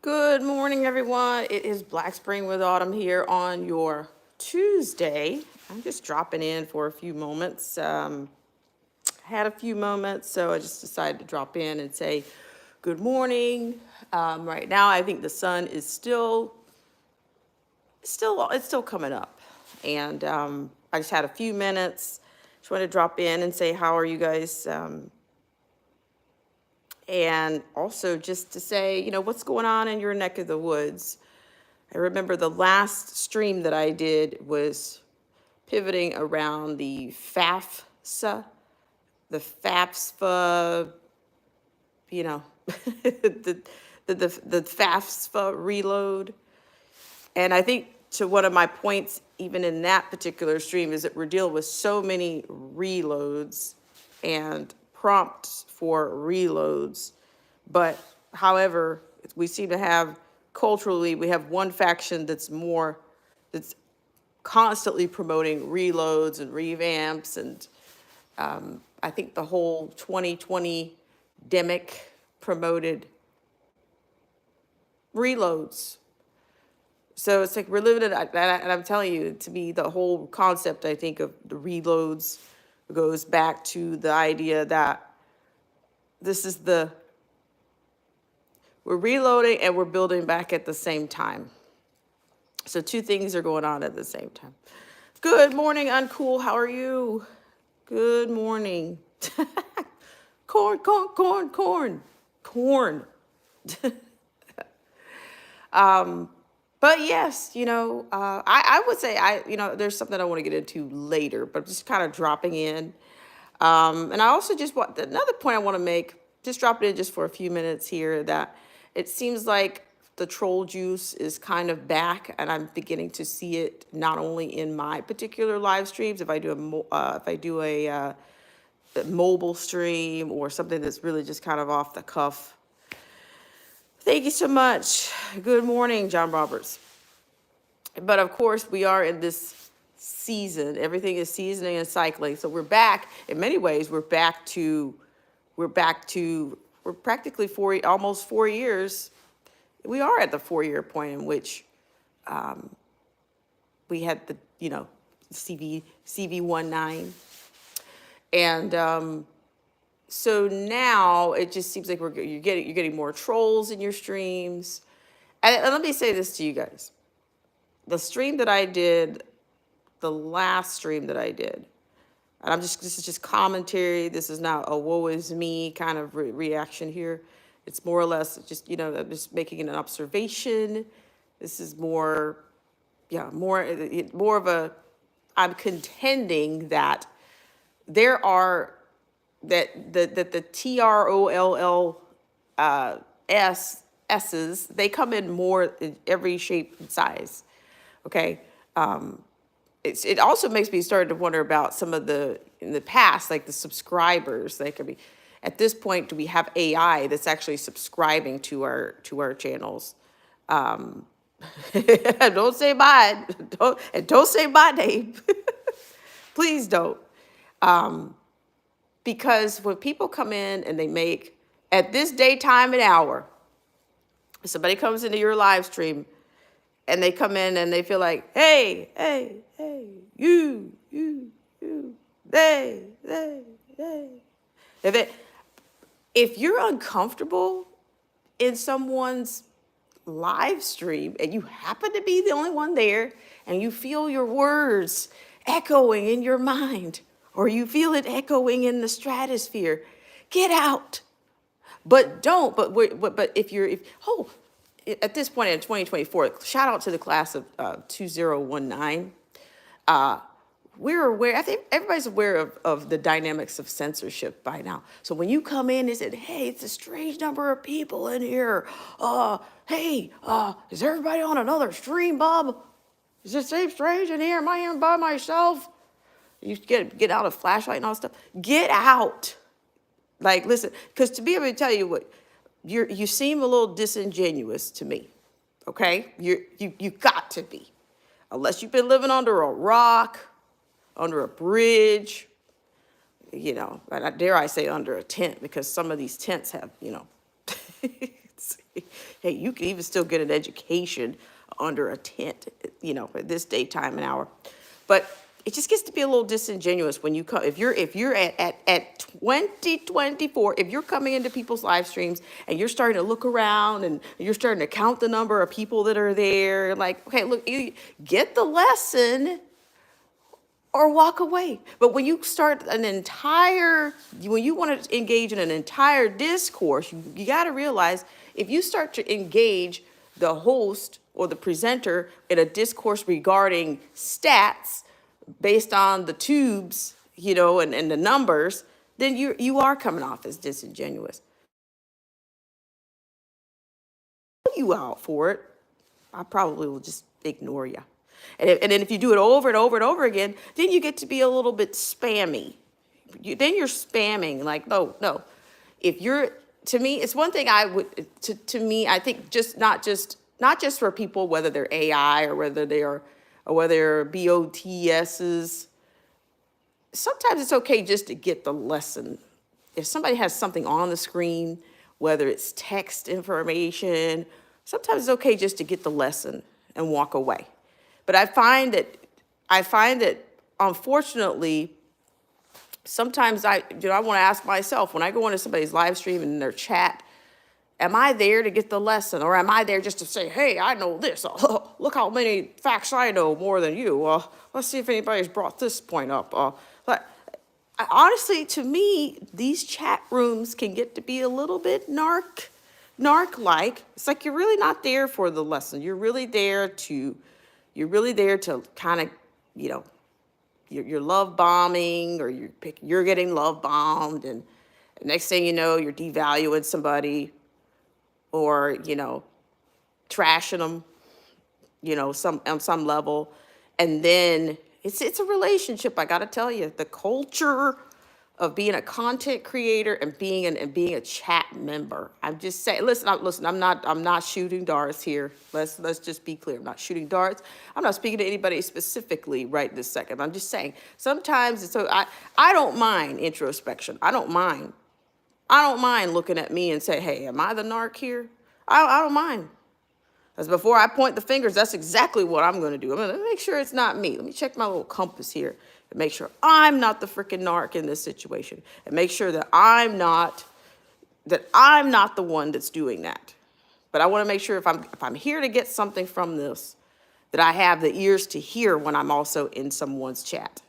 Good morning, everyone. It is Black Spring with Autumn here on your Tuesday. I'm just dropping in for a few moments. Had a few moments, so I just decided to drop in and say good morning. Right now, I think the sun is still coming up, and I just had a few minutes. Just wanted to drop in and say how are you guys. And also just to say, what's going on in your neck of the woods. I remember the last stream that I did was pivoting around the FAFSA, the, the FAFSA reload. And I think to one of my points, even in that particular stream, is that we're dealing with so many reloads and prompts for reloads. But however, we seem to have culturally, we have one faction that's constantly promoting reloads and revamps. And I think the whole 2020 demic promoted reloads. So it's like we're living in, and I'm telling you, to me, the whole concept, I think, of the reloads goes back to the idea that we're reloading and we're building back at the same time. So two things are going on at the same time. Good morning, Uncool. How are you? Good morning. Corn, corn, corn, corn, corn. But yes, I would say there's something I want to get into later, but I'm just kind of dropping in. And I also just want, another point I want to make, just drop it in just for a few minutes here, that it seems like the troll juice is kind of back, and I'm beginning to see it not only in my particular live streams, if I do a mobile stream or something that's really just kind of off the cuff. Thank you so much. Good morning, John Roberts. But of course, we are in this season. Everything is seasoning and cycling. So we're back. In many ways, we're practically almost 4 years. We are at the 4-year point in which we had the, CV19. And so now it just seems like you're getting more trolls in your streams. And let me say this to you guys. The stream that I did, the last stream that I did, and this is just commentary. This is not a woe is me kind of reaction here. It's more or less just, I'm just making an observation. This is more of a, I'm contending that there are, that the TROLLS's, they come in more in every shape and size. Okay. It also makes me start to wonder about some of in the past, like the subscribers. They could be, at this point, do we have AI that's actually subscribing to our channels? Don't say mine. Don't say my name. Please don't. Because when people come in and they make, at this day, time, and hour, somebody comes into your live stream and they come in and they feel like, hey, you, they. If you're uncomfortable in someone's live stream and you happen to be the only one there and you feel your words echoing in your mind, or you feel it echoing in the stratosphere, get out. But don't. But at this point in 2024, shout out to the class of 2019. We're aware, I think everybody's aware of the dynamics of censorship by now. So when you come in and say, hey, it's a strange number of people in here. Hey, is everybody on another stream, Bob? Is it seem strange in here? Am I here by myself? You get out a flashlight and all that stuff. Get out. Like, listen, because to be able to tell you what, you seem a little disingenuous to me, okay? You got to be. Unless you've been living under a rock, under a bridge, dare I say under a tent, because some of these tents have, Hey, you can even still get an education under a tent, at this day, time, and hour. But it just gets to be a little disingenuous when you come, if you're at 2024, if you're coming into people's live streams and you're starting to look around and you're starting to count the number of people that are there, like, okay, look, you get the lesson or walk away. But when you start when you want to engage in an entire discourse, you got to realize if you start to engage the host or the presenter in a discourse regarding stats based on the tubes, and the numbers, then you are coming off as disingenuous. You out for it, I probably will just ignore you. And then if you do it over and over and over again, then you get to be a little bit spammy. Then you're spamming, like, no. If you're, to me, it's one thing to me, I think not just for people, whether they're AI or whether they're BOTSs, sometimes it's okay just to get the lesson. If somebody has something on the screen, whether it's text information, sometimes it's okay just to get the lesson and walk away. But I find that unfortunately, sometimes I want to ask myself, when I go into somebody's live stream and their chat, am I there to get the lesson, or am I there just to say, hey, I know this. Look how many facts I know more than you. Let's see if anybody's brought this point up. But honestly, to me, these chat rooms can get to be a little bit narc-like. It's like you're really not there for the lesson. You're really there to kind of, you're love bombing, or you're getting love bombed, and next thing you know, you're devaluing somebody, or trashing them, on some level. And then it's a relationship. I got to tell you, the culture of being a content creator and being a chat member. I'm just saying, listen. I'm not shooting darts here. Let's just be clear. I'm not shooting darts. I'm not speaking to anybody specifically right this second. I'm just saying, sometimes I don't mind introspection. I don't mind looking at me and say, hey, am I the narc here? I don't mind. Because before I point the fingers, that's exactly what I'm going to do. I'm going to make sure it's not me. Let me check my little compass here and make sure I'm not the freaking narc in this situation, and make sure that I'm not the one that's doing that. But I want to make sure if I'm here to get something from this, that I have the ears to hear when I'm also in someone's chat.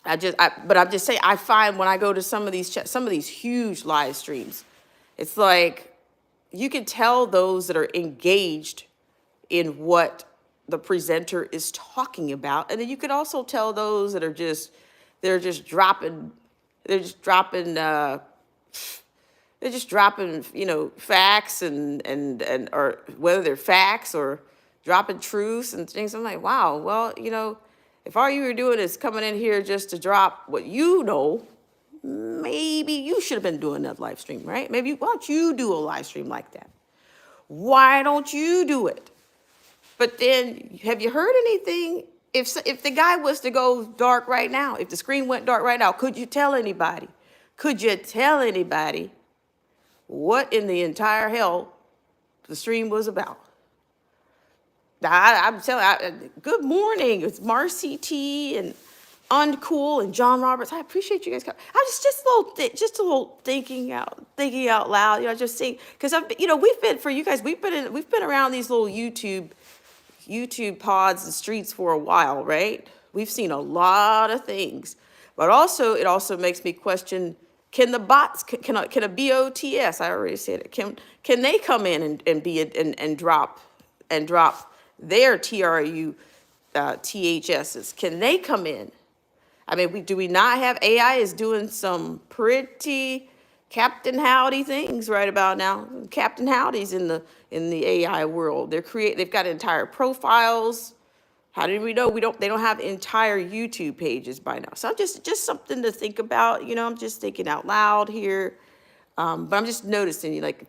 But I'm just saying, I find when I go to some of these huge live streams, it's like you can tell those that are engaged in what the presenter is talking about, and then you could also tell those that are just dropping facts and or whether they're facts or dropping truths and things. I'm like, wow, well, if all you were doing is coming in here just to drop what you know, maybe you should have been doing that live stream, right? Why don't you do a live stream like that? Why don't you do it? But then, have you heard anything? If the guy was to go dark right now, if the screen went dark right now, could you tell anybody? Could you tell anybody what in the entire hell the stream was about? I'm telling you, good morning. It's Marcy T and Uncool and John Roberts. I appreciate you guys coming. I was just a little thinking out loud. Just saying, because we've been around these little YouTube pods and streets for a while, right? We've seen a lot of things, but it also makes me question: can the bots, can a BOTS? I already said it. Can they come in and drop their TRU THSs? Can they come in? I mean, do we not have AI is doing some pretty Captain Howdy things right about now? Captain Howdy's in the AI world. They've got entire profiles. How did we know? They don't have entire YouTube pages by now. So just something to think about. I'm just thinking out loud here. But I'm just noticing, like,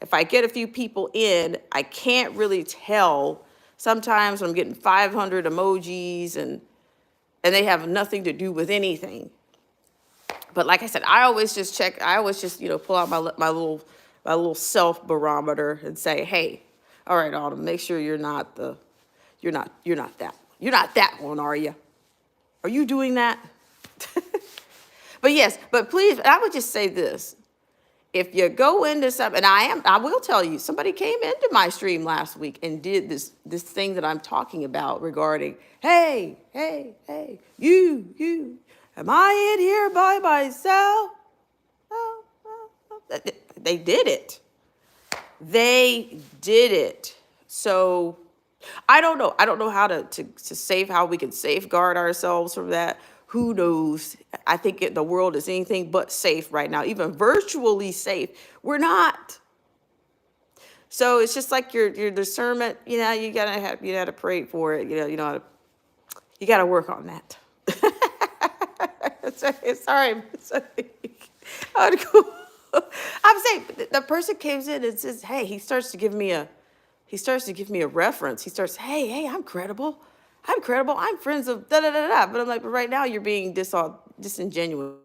if I get a few people in, I can't really tell. Sometimes I'm getting 500 emojis and they have nothing to do with anything. But like I said, I always just pull out my my little self barometer and say, hey, all right, Autumn, make sure you're not that one, are you? Are you doing that? But yes, but please, I would just say this. If you go into something, and I will tell you, somebody came into my stream last week and did this thing that I'm talking about regarding, hey, you, am I in here by myself? Oh, oh, oh. They did it. They did it. So I don't know. I don't know how how we can safeguard ourselves from that. Who knows? I think the world is anything but safe right now, even virtually safe. We're not. So it's just like your discernment. You gotta pray for it. You gotta work on that. Sorry. I'm saying the person comes in and says, "Hey," he starts to give me a reference. He starts, "Hey, I'm credible. I'm friends of da da da da." But I'm like, but right now you're being disingenuous.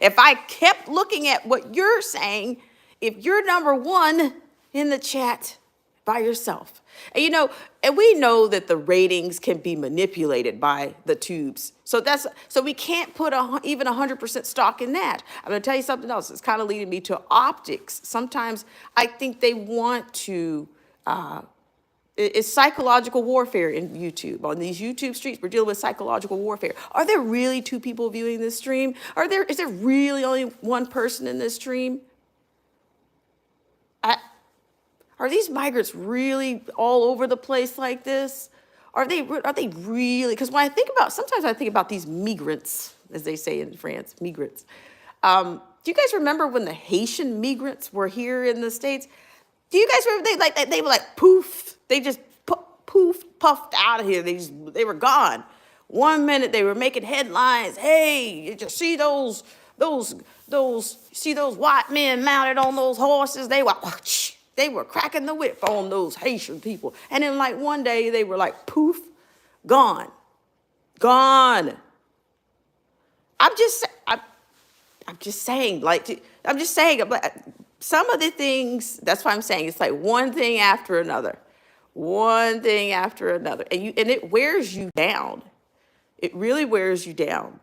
If I kept looking at what you're saying, if you're number one in the chat by yourself, and we know that the ratings can be manipulated by the tubes. So we can't put even 100% stock in that. I'm going to tell you something else. It's kind of leading me to optics. Sometimes I think they want to. It's psychological warfare in YouTube. On these YouTube streets, we're dealing with psychological warfare. Are there really two people viewing this stream? Is there really only one person in this stream? Are these migrants really all over the place like this? Are they really? Because sometimes I think about these migrants, as they say in France, migrants. Do you guys remember when the Haitian migrants were here in the States? Do you guys remember they were like poof? They just puffed out of here. They were gone. One minute they were making headlines. Hey, did you see those white men mounted on those horses? They were cracking the whip on those Haitian people. And then like one day they were like poof, gone. I'm just saying, some of the things, that's why I'm saying it's like one thing after another. And it wears you down. It really wears you down.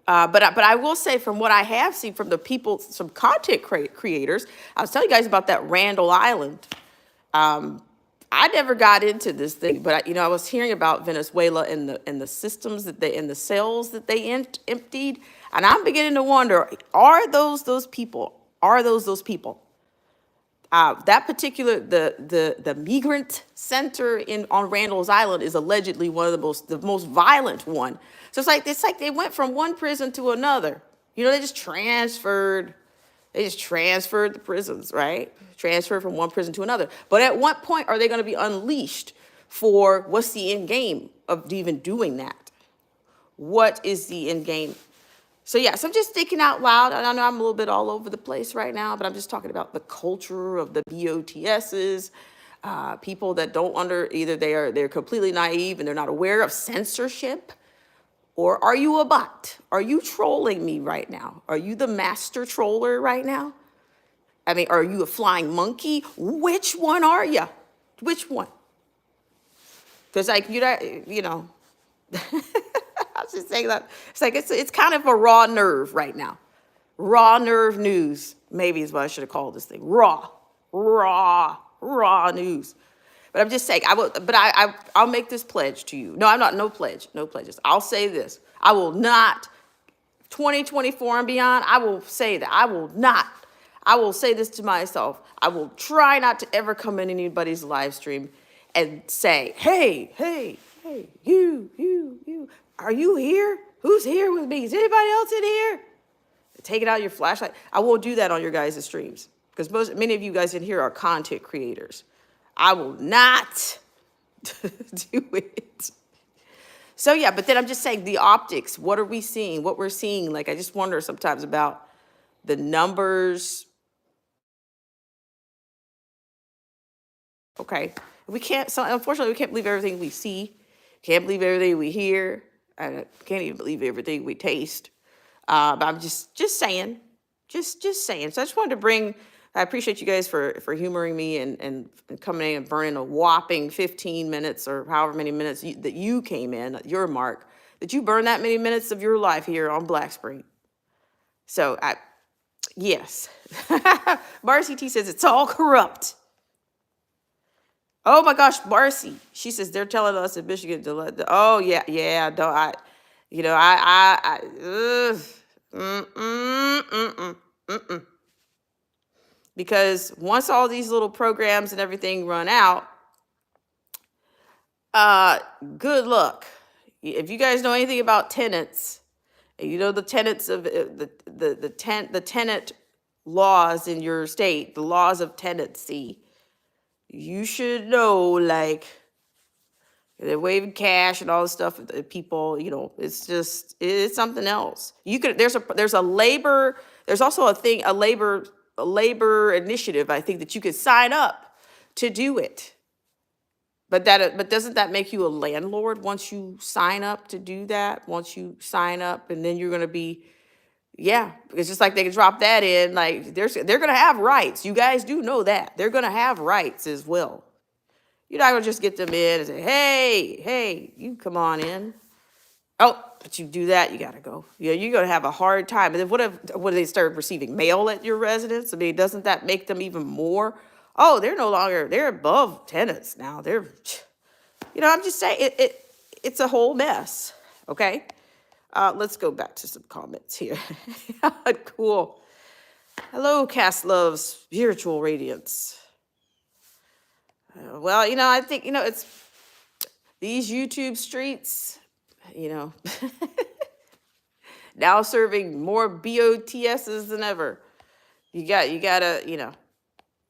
But I will say, from what I have seen from the people, some content creators, I was telling you guys about that Randall Island. I never got into this thing, but I was hearing about Venezuela and the systems and the cells that they emptied, and I'm beginning to wonder: are those people? Are those people? That particular the migrant center on Randall's Island is allegedly one of the most violent one. So it's like they went from one prison to another. They just transferred the prisons, right? Transferred from one prison to another. But at what point are they going to be unleashed for what's the end game of even doing that? What is the end game? So I'm just thinking out loud. I know I'm a little bit all over the place right now, but I'm just talking about the culture of the BOTSs, people that either they're completely naive and they're not aware of censorship, or are you a bot? Are you trolling me right now? Are you the master troller right now? I mean, are you a flying monkey? Which one are you? Which one? Because I was just saying that it's kind of a raw nerve right now. Raw nerve news, maybe is what I should have called this thing. Raw news. But I'm just saying, I'll make this pledge to you. No, I'm not, no pledges. I'll say this. I will not, 2024 and beyond, I will say that. I will say this to myself. I will try not to ever come in anybody's live stream and say, hey, you, are you here? Who's here with me? Is anybody else in here? Taking out your flashlight. I won't do that on your guys' streams because many of you guys in here are content creators. I will not do it. So but then I'm just saying the optics. What are we seeing? What we're seeing? Like, I just wonder sometimes about the numbers. Okay, unfortunately, we can't believe everything we see. Can't believe everything we hear. I can't even believe everything we taste. But I'm just saying, Just saying. So I just wanted to bring. I appreciate you guys for humoring me and coming in and burning a whopping 15 minutes or however many minutes that you came in, your mark, that you burned that many minutes of your life here on Black Spring. So yes. Marcy T says it's all corrupt. Oh my gosh, Marcy. She says they're telling us in Michigan to let oh yeah, don't I you know, I ugh, mm-mm. Because once all these little programs and everything run out, good luck. If you guys know anything about tenants, and you know the tenets of the tenant laws in your state, the laws of tenancy, you should know, like, they're waving cash and all this stuff. People, it's something else. You could there's a labor. There's also a labor initiative. I think that you could sign up to do it. But doesn't that make you a landlord once you sign up to do that? Once you sign up, and then you're gonna be, yeah. It's just like they can drop that in. Like they're gonna have rights. You guys do know that they're gonna have rights as well. You're not gonna just get them in and say, hey, you come on in. Oh, but you do that, you gotta go. Yeah, you're gonna have a hard time. And then what if they start receiving mail at your residence? I mean, doesn't that make them even more? Oh, they're above tenants now. I'm just saying it's a whole mess. Okay. Let's go back to some comments here. Cool. Hello, Cast Love's Spiritual Radiance. Well, I think, it's these YouTube streets, now serving more BOTSs than ever. You gotta,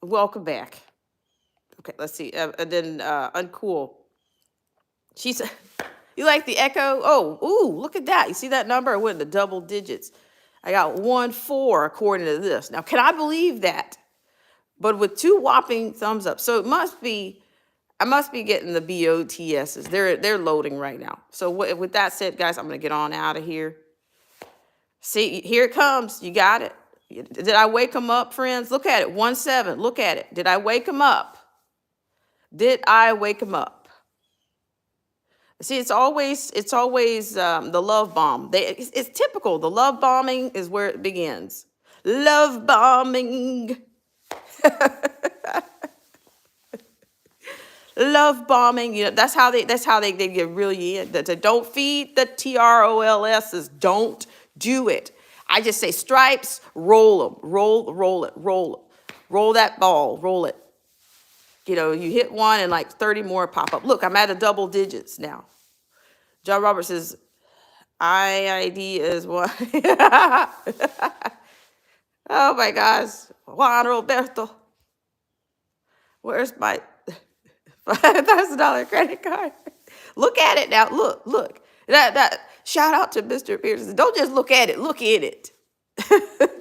welcome back. Okay, let's see. And then Uncool. She said, you like the echo? Oh, ooh, look at that. You see that number? I went into double digits. I got 1-4 according to this. Now, can I believe that? But with 2 whopping thumbs up. So I must be getting the BOTSs. They're loading right now. So with that said, guys, I'm going to get on out of here. See, here it comes. You got it. Did I wake them up, friends? Look at it. 1-7. Look at it. Did I wake them up? Did I wake them up? See, it's always the love bomb. It's typical. The love bombing is where it begins. Love bombing. Love bombing. That's how they get really in. Don't feed the TROLSs. Don't do it. I just say stripes, roll them, roll it. Roll that ball, roll it. You hit one and like 30 more pop up. Look, I'm at a double digits now. John Roberts says, IID is one. Oh my gosh. Juan Roberto. Where's my $5,000 credit card? Look at it now. Look. That shout out to Mr. Pearson. Don't just look at it, look in it.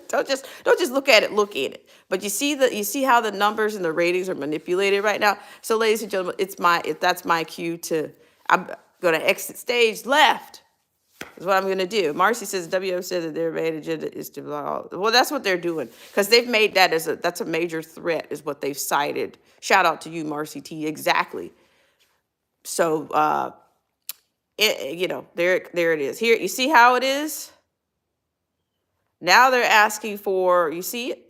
Don't just look at it, look in it. But you see how the numbers and the ratings are manipulated right now. So, ladies and gentlemen, that's my cue to, I'm gonna exit stage left. Is what I'm gonna do. Marcy says WO said that their main agenda is to well, that's what they're doing, because they've made that that's a major threat, is what they've cited. Shout out to you, Marcy T. Exactly. So there it is. Here, you see how it is? Now they're asking for, you see it?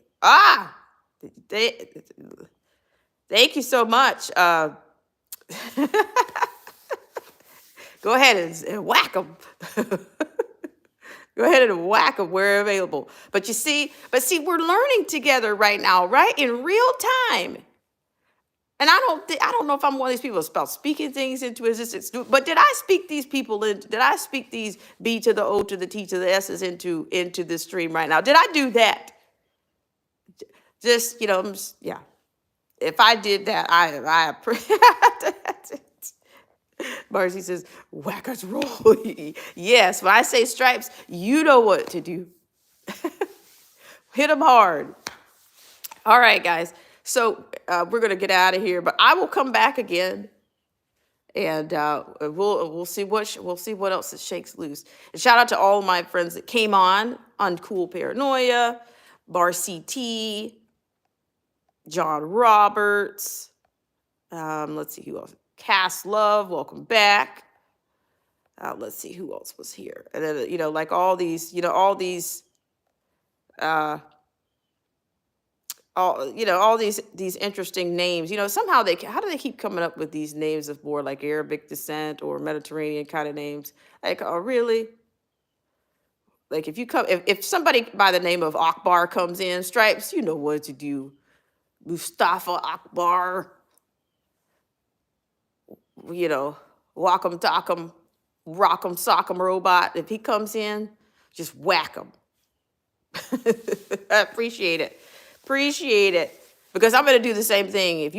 Thank you so much. Go ahead and whack them. Go ahead and whack them where available. But see, we're learning together right now, right? In real time. And I don't know if I'm one of these people about speaking things into existence, but did I speak these people in? Did I speak these B to the O to the T to the S's into this stream right now? Did I do that? Just, yeah. If I did that, I appreciate it. Marcy says, whackers roll. Yes, when I say stripes, you know what to do. Hit them hard. All right, guys. So we're gonna get out of here, but I will come back again, and we'll see what else it shakes loose. And shout out to all my friends that came on Cool Paranoia, Marcy T, John Roberts. Let's see who else. Cass Love, welcome back. Let's see who else was here. And then, like all these, all these interesting names. Somehow how do they keep coming up with these names of more like Arabic descent or Mediterranean kind of names? Like, oh, really? Like if somebody by the name of Akbar comes in, Stripes, you know what to do. Mustafa Akbar, Wacom Talk'em, Rock'em Sock'em Robot. If he comes in, just whack him. I appreciate it. Because I'm gonna do the same thing. If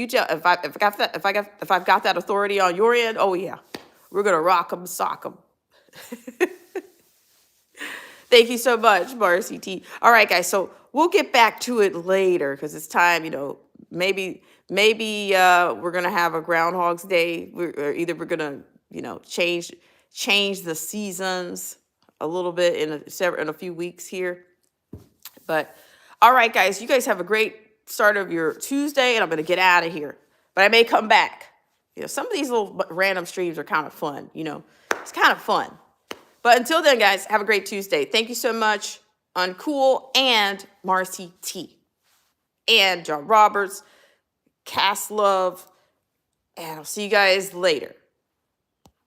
I've got that authority on your end, oh yeah, we're gonna rock 'em, sock 'em. Thank you so much, Marcy T. All right, guys. So we'll get back to it later because it's time. Maybe we're gonna have a Groundhog's Day. Or either we're gonna change the seasons a little bit in a few weeks here. But all right, guys, you guys have a great start of your Tuesday, and I'm gonna get out of here. But I may come back. Some of these little random streams are kind of fun. It's kind of fun. But until then, guys, have a great Tuesday. Thank you so much, Uncool and Marcy T. And John Roberts, Cass Love, and I'll see you guys later.